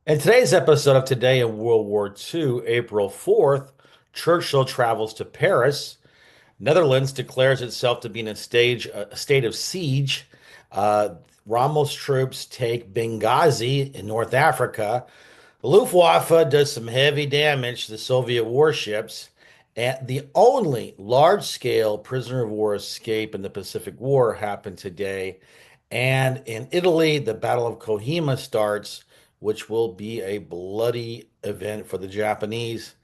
In today's episode of Today in World War II, April 4th, Churchill travels to Paris. Netherlands declares itself to be in a state of siege. Uh, Rommel's troops take Benghazi in North Africa. The Luftwaffe does some heavy damage to the Soviet warships. And the only large-scale prisoner of war escape in the Pacific War happened today. And in Italy, the Battle of Kohima starts, which will be a bloody event for the Japanese.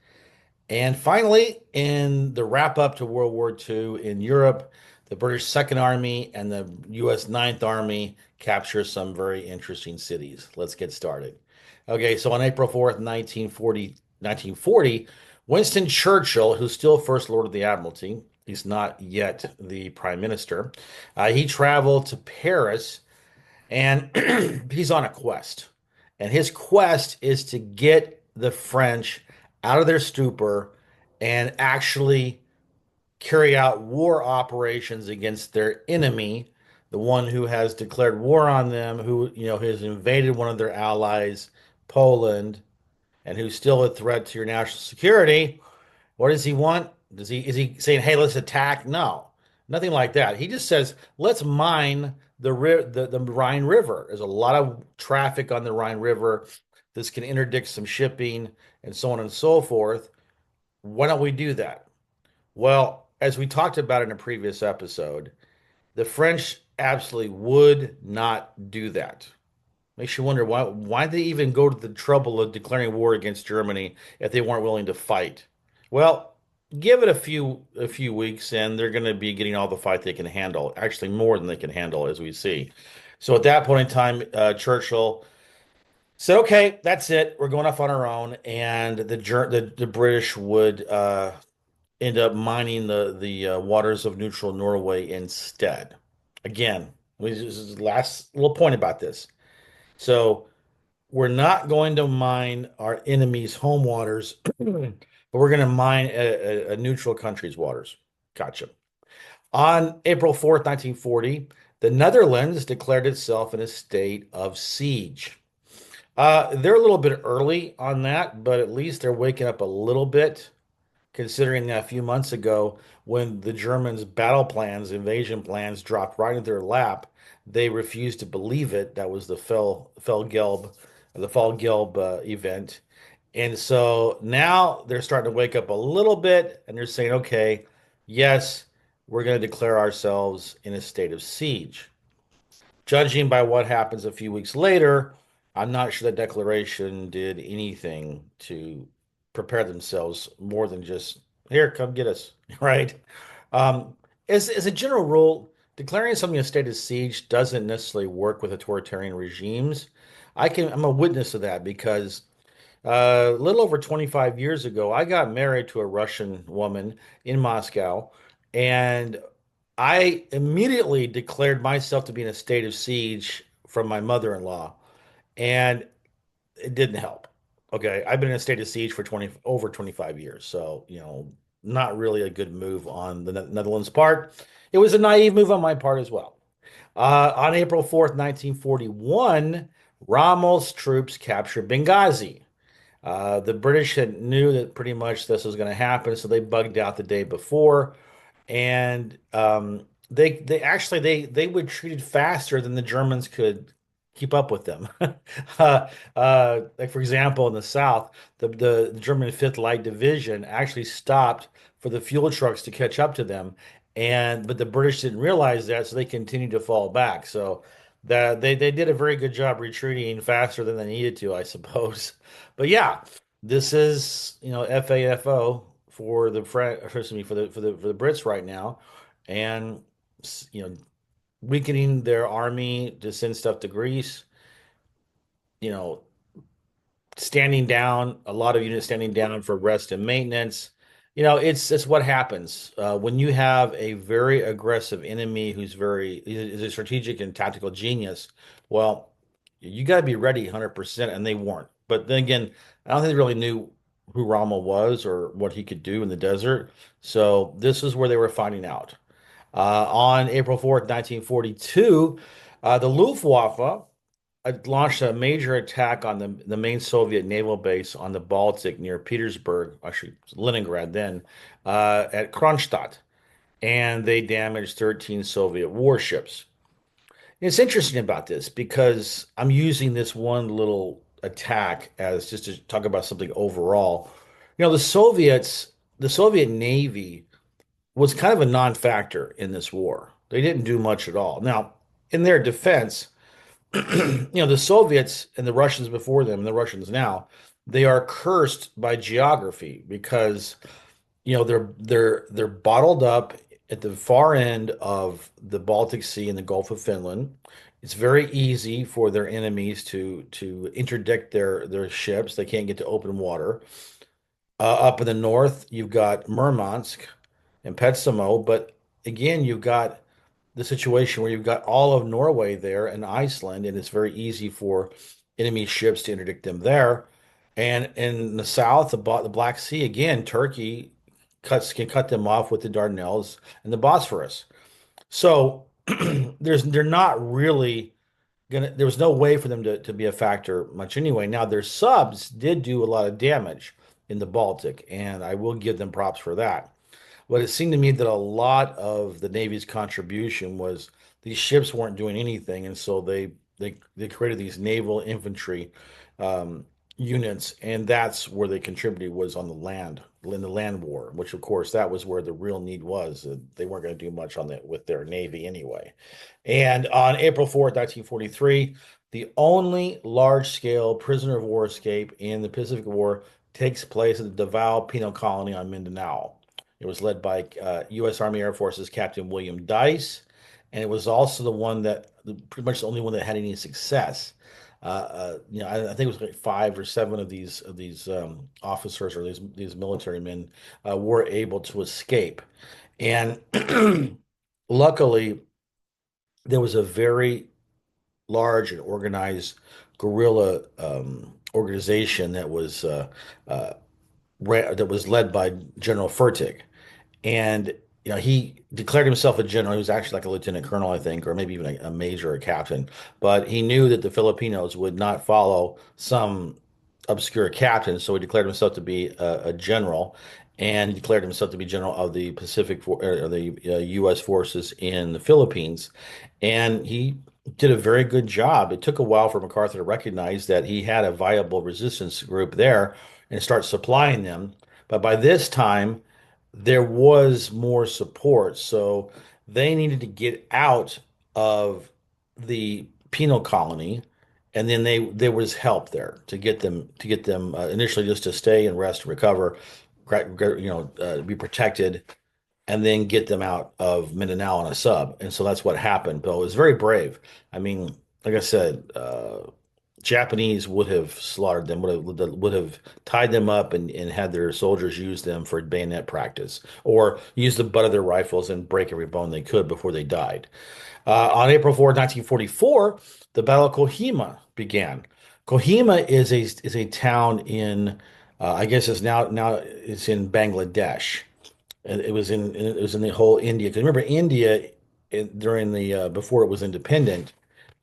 And finally, in the wrap up to World War II in Europe, the British Second Army and the US Ninth Army capture some very interesting cities. Let's get started. Okay, so on April 4th, 1940, Winston Churchill, who's still First Lord of the Admiralty, he's not yet the Prime Minister, he traveled to Paris and he's on a quest. And his quest is to get the French out of their stupor and actually carry out war operations against their enemy, the one who has declared war on them, who, has invaded one of their allies, Poland, and who's still a threat to your national security. What does he want? Is he saying, "Hey, let's attack"? No, nothing like that. He just says, "Let's mine the Rhine River." There's a lot of traffic on the Rhine River. This can interdict some shipping and so on and so forth. Why don't we do that? Well, as we talked about in a previous episode, the French absolutely would not do that. Makes you wonder why they even go to the trouble of declaring war against Germany if they weren't willing to fight. Well, give it a few weeks and they're going to be getting all the fight they can handle, actually more than they can handle as we see. So at that point in time, Churchill said, "Okay, that's it. We're going off on our own," and the British would end up mining the waters of neutral Norway instead. Again, this is the last little point about this. So we're not going to mine our enemy's home waters, but we're going to mine a neutral country's waters. Gotcha. On April 4th, 1940, the Netherlands declared itself in a state of siege. They're a little bit early on that, but at least they're waking up a little bit, considering that a few months ago, when the Germans' battle plans, invasion plans, dropped right into their lap, they refused to believe it. That was the Fall Gelb event. And so now they're starting to wake up a little bit and they're saying, okay, yes, we're going to declare ourselves in a state of siege. Judging by what happens a few weeks later, I'm not sure that declaration did anything to prepare themselves more than just, "Here, come get us," right? Um, as a general rule, declaring something a state of siege doesn't necessarily work with authoritarian regimes. I'm a witness of that because a little over 25 years ago, I got married to a Russian woman in Moscow, and I immediately declared myself to be in a state of siege from my mother-in-law, and it didn't help. Okay, I've been in a state of siege for 20 over 25 years, so not really a good move on the Netherlands' part. It was a naive move on my part as well. On April 4th, 1941, Rommel's troops captured Benghazi. The British had knew that pretty much this was going to happen, so they bugged out the day before, and they would treated faster than the Germans could keep up with them. Like for example, in the South, the German Fifth Light Division actually stopped for the fuel trucks to catch up to them, and but the British didn't realize that, so they continued to fall back. So that they did a very good job retreating faster than they needed to, I suppose. But yeah, this is FAFO for the excuse me, for the Brits right now, and you know weakening their army to send stuff to Greece. You know, standing down, a lot of units standing down for rest and maintenance. It's what happens when you have a very aggressive enemy who's very is a strategic and tactical genius. Well, you got to be ready 100%, and they weren't. But then again, I don't think they really knew who Rommel was or what he could do in the desert. So this is where they were finding out. On April 4th, 1942, the Luftwaffe. launched a major attack on the main Soviet naval base on the Baltic near Petersburg, actually Leningrad then, at Kronstadt, and they damaged 13 Soviet warships. It's interesting about this because I'm using this one little attack as just to talk about something overall. The Soviet Navy was kind of a non-factor in this war. They didn't do much at all. Now, in their defense, the Soviets and the Russians before them, and the Russians now, they are cursed by geography because they're bottled up at the far end of the Baltic Sea and the Gulf of Finland. It's very easy for their enemies to interdict their ships. They can't get to open water. Up in the north, you've got Murmansk and Petsamo, but again, you've got the situation where you've got all of Norway there and Iceland, and it's very easy for enemy ships to interdict them there. And in the south, the Black Sea, again, Turkey can cut them off with the Dardanelles and the Bosphorus. So they're not really there was no way for them to be a factor much anyway. Now their subs did do a lot of damage in the Baltic, and I will give them props for that. But it seemed to me that a lot of the Navy's contribution was these ships weren't doing anything, and so they created these naval infantry um, units, and that's where they contributed was on the land, in the land war, which of course that was where the real need was. They weren't going to do much on that with their Navy anyway. And on April 4th, 1943, the only large-scale prisoner of war escape in the Pacific War takes place at the Davao Penal Colony on Mindanao. It was led by U.S. Army Air Force's Captain William Dice, and it was also the one that pretty much the only one that had any success. I think it was like five or seven of these officers or these military men were able to escape, and luckily there was a very large and organized guerrilla organization uh, that was led by General Furtig. And he declared himself a general. He was actually like a lieutenant colonel, I think, or maybe even a major or captain. But he knew that the Filipinos would not follow some obscure captain, so he declared himself to be a general, and he declared himself to be general of the or the U.S. forces in the Philippines. And he did a very good job. It took a while for MacArthur to recognize that he had a viable resistance group there and start supplying them. But by this time, there was more support. So they needed to get out of the penal colony, and then there was help there to get them initially just to stay and rest and recover, be protected, and then get them out of Mindanao on a sub. And so that's what happened. Bill was very brave. I mean, like I said, Japanese would have slaughtered them, would have tied them up and had their soldiers use them for bayonet practice, or use the butt of their rifles and break every bone they could before they died. On April 4th, 1944, the Battle of Kohima began. Kohima is a town in, I guess it's now it's in Bangladesh. And it was in the whole India. Because remember, India during the before it was independent,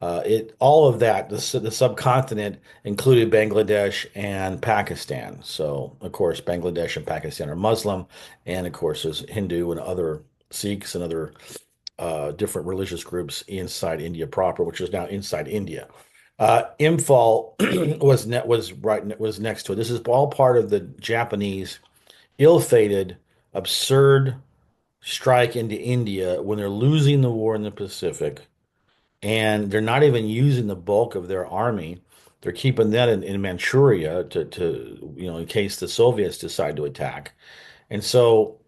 it all of that the subcontinent included Bangladesh and Pakistan. So of course, Bangladesh and Pakistan are Muslim, and of course, there's Hindu and other Sikhs and other different religious groups inside India proper, which is now inside India. Imphal was next to it. This is all part of the Japanese ill-fated, absurd strike into India when they're losing the war in the Pacific, and they're not even using the bulk of their army. They're keeping that in Manchuria to in case the Soviets decide to attack. And so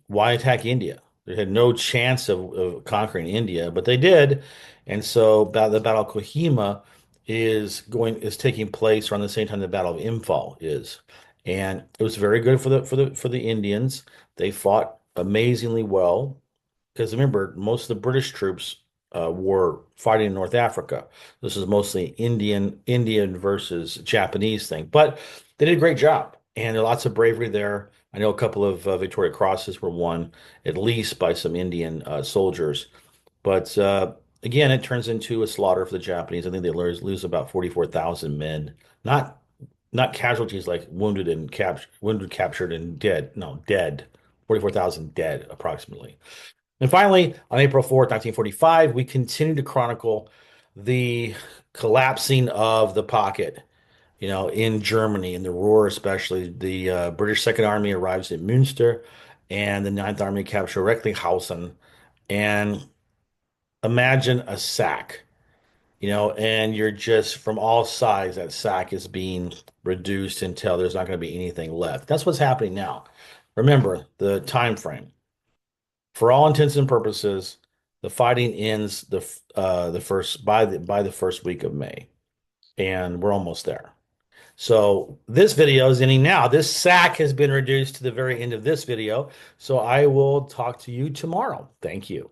why attack India? They had no chance of conquering India, but they did. And so the Battle of Kohima is taking place around the same time the Battle of Imphal is. And it was very good for the Indians. They fought amazingly well because remember, most of the British troops were fighting in North Africa. This is mostly Indian versus Japanese thing, but they did a great job, and there are lots of bravery there. I know a couple of Victoria Crosses were won, at least by some Indian soldiers. But Again, it turns into a slaughter for the Japanese. I think they lose about 44,000 men, not not casualties like wounded, captured, and dead. No, dead. 44,000 dead, approximately. And finally, on April 4th, 1945, we continue to chronicle the collapsing of the pocket, in Germany, in the Ruhr especially. The British Second Army arrives at Münster, and the Ninth Army capture Recklinghausen. And imagine a sack, and you're just from all sides, that sack is being reduced until there's not going to be anything left. That's what's happening now. Remember the time frame. For all intents and purposes, the fighting ends the first by the first week of May, and we're almost there. So this video is ending now. This sack has been reduced to the very end of this video. So I will talk to you tomorrow. Thank you.